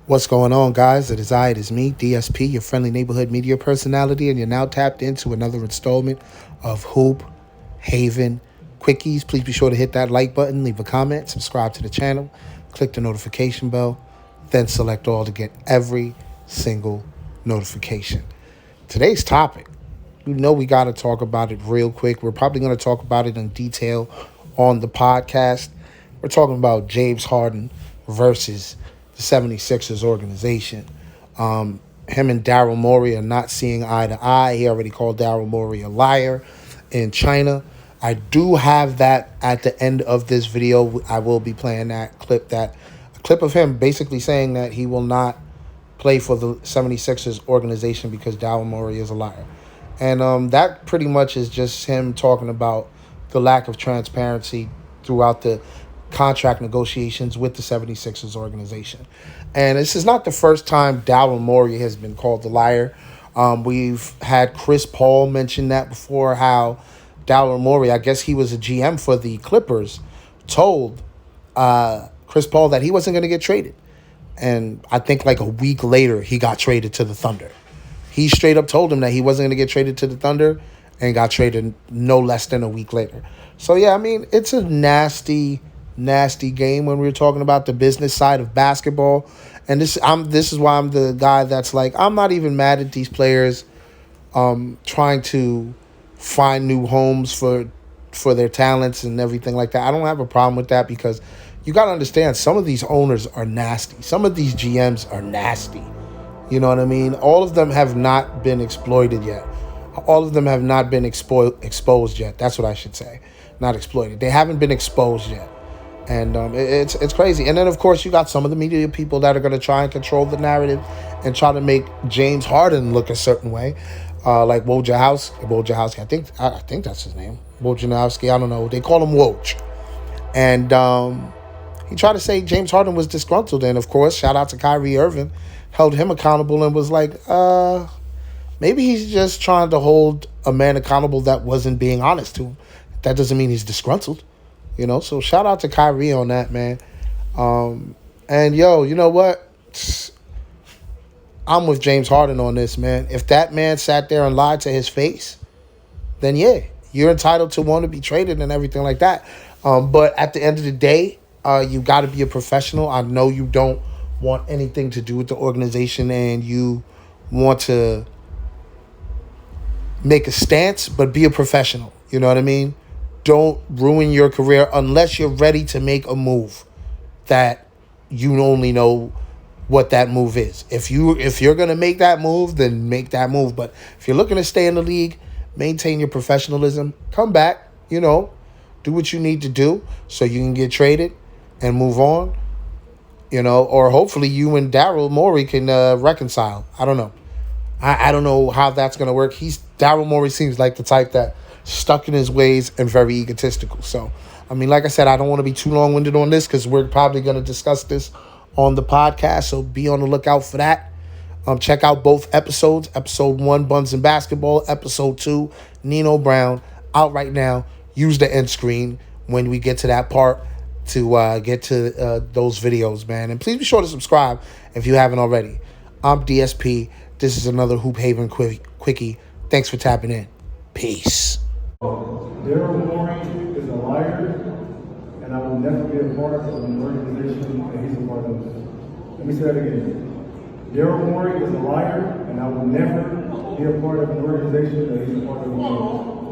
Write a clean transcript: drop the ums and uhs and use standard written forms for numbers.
What's going on, guys? It is me, DSP, your friendly neighborhood media personality, and you're now tapped into another installment of Hoop Haven Quickies. Please be sure to hit that like button, leave a comment, subscribe to the channel, click the notification bell, then select all to get every single notification. Today's topic, we got to talk about it real quick. We're probably going to talk about it in detail on the podcast. We're talking about James Harden versus the 76ers organization. Him and Daryl Morey are not seeing eye to eye. He already called Daryl Morey a liar in China. I do have that at the end of this video. I will be playing a clip of him basically saying that he will not play for the 76ers organization because Daryl Morey is a liar. And that pretty much is just him talking about the lack of transparency throughout the contract negotiations with the 76ers organization. And this is not the first time Daryl Morey has been called a liar. We've had Chris Paul mention that before, how Daryl Morey, I guess he was a GM for the Clippers, told Chris Paul that he wasn't going to get traded. And I think like a week later, he got traded to the Thunder. He straight up told him that he wasn't going to get traded to the Thunder and got traded no less than a week later. So, yeah, I mean, it's a nasty game when we're talking about the business side of basketball. And this is why I'm the guy that's like, I'm not even mad at these players trying to find new homes for their talents and everything like that. I don't have a problem with that because you got to understand, some of these owners are nasty. Some of these GMs are nasty. You know what I mean? All of them have not been exploited yet. All of them have not been exposed yet. That's what I should say. Not exploited. They haven't been exposed yet. And it's crazy. And then, of course, you got some of the media people that are going to try and control the narrative and try to make James Harden look a certain way. Like Wojciechowski. I think that's his name. Wojciechowski. I don't know. They call him Woj. And he tried to say James Harden was disgruntled. And, of course, shout out to Kyrie Irving, held him accountable and was like, maybe he's just trying to hold a man accountable that wasn't being honest to him. That doesn't mean he's disgruntled. You know, so shout out to Kyrie on that, man. And, yo, you know what? I'm with James Harden on this, man. If that man sat there and lied to his face, then, yeah, you're entitled to want to be traded and everything like that. But at the end of the day, you got to be a professional. I know you don't want anything to do with the organization and you want to make a stance, but be a professional. You know what I mean? Don't ruin your career unless you're ready to make a move that you only know what that move is. If you're going to make that move, then make that move. But if you're looking to stay in the league, maintain your professionalism, come back, you know, do what you need to do so you can get traded and move on, you know, or hopefully you and Daryl Morey can reconcile. I don't know. I don't know how that's going to work. Daryl Morey seems like the type that stuck in his ways and very egotistical. So, I mean, like I said, I don't want to be too long-winded on this because we're probably going to discuss this on the podcast. So be on the lookout for that. Check out both episodes. Episode 1, Buns and Basketball. Episode 2, Nino Brown. Out right now. Use the end screen when we get to that part to get to those videos, man. And please be sure to subscribe if you haven't already. I'm DSP. This is another Hoop Haven Quickie. Thanks for tapping in. Peace. Daryl Morey is a liar, and I will never be a part of an organization that he's a part of. Let me say that again. Daryl Morey is a liar, and I will never be a part of an organization that he's a part of.